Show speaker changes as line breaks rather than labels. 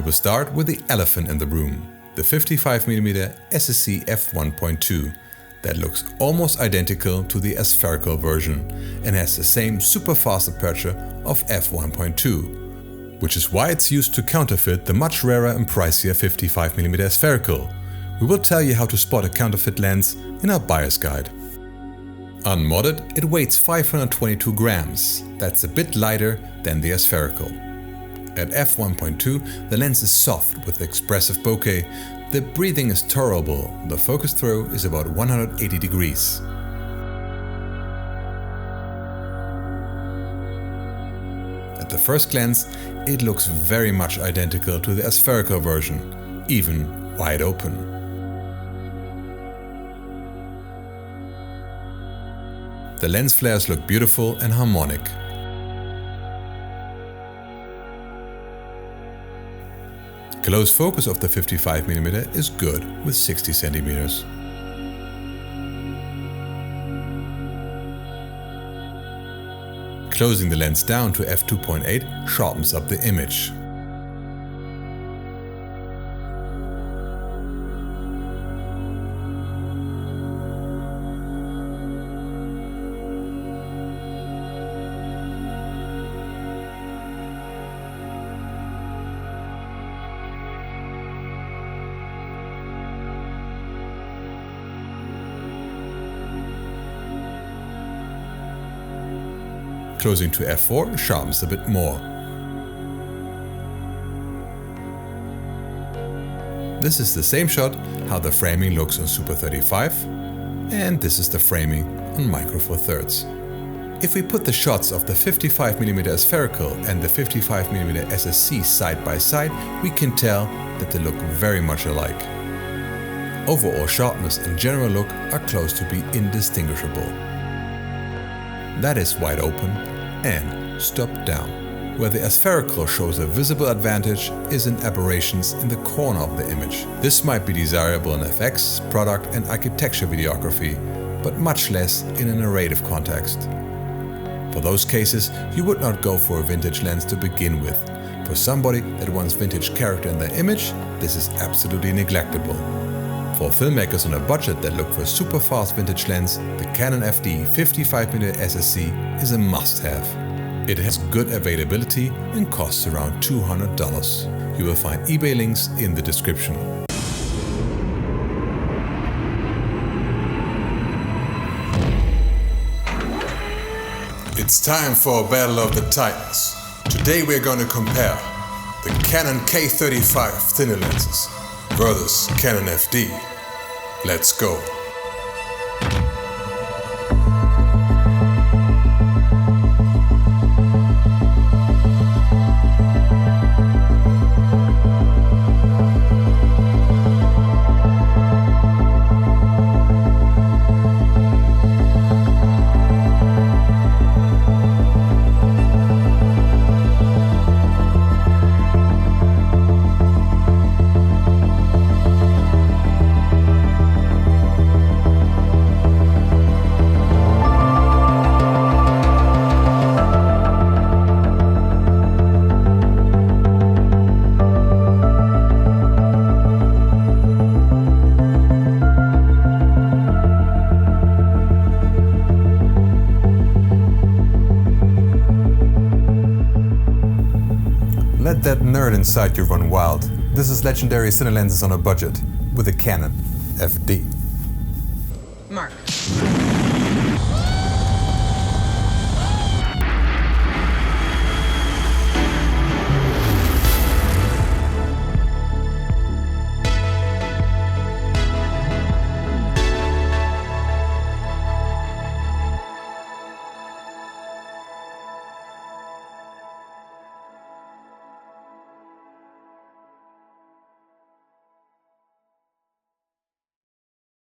will start with the elephant in the room, the 55mm SSC f1.2 that looks almost identical to the aspherical version and has the same super fast aperture of f1.2, which is why it's used to counterfeit the much rarer and pricier 55mm aspherical. We will tell you how to spot a counterfeit lens in our buyer's guide. Unmodded, it weighs 522 grams, that's a bit lighter than the aspherical. At f1.2, the lens is soft with expressive bokeh, the breathing is tolerable, the focus throw is about 180 degrees. At the first glance, it looks very much identical to the aspherical version, even wide open. The lens flares look beautiful and harmonic. Close focus of the 55mm is good with 60 centimeters. Closing the lens down to f2.8 sharpens up the image. Closing to f4 sharpens a bit more. This is the same shot how the framing looks on Super 35, and this is the framing on Micro Four Thirds. If we put the shots of the 55mm aspherical and the 55mm SSC side by side, we can tell that they look very much alike. Overall sharpness and general look are close to be indistinguishable. That is wide open and stop down. Where the aspherical shows a visible advantage is in aberrations in the corner of the image. This might be desirable in FX, product and architecture videography, but much less in a narrative context. For those cases, you would not go for a vintage lens to begin with. For somebody that wants vintage character in their image, this is absolutely neglectable. For filmmakers on a budget that look for a super fast vintage lens, the Canon FD 55mm SSC is a must-have. It has good availability and costs around $200. You will find eBay links in the description. It's time for a battle of the titans. Today we're going to compare the Canon K35 Cine Lenses versus Canon FD. Let's go. Let that nerd inside you run wild. This is legendary cine lenses on a budget with a Canon FD.
Mark.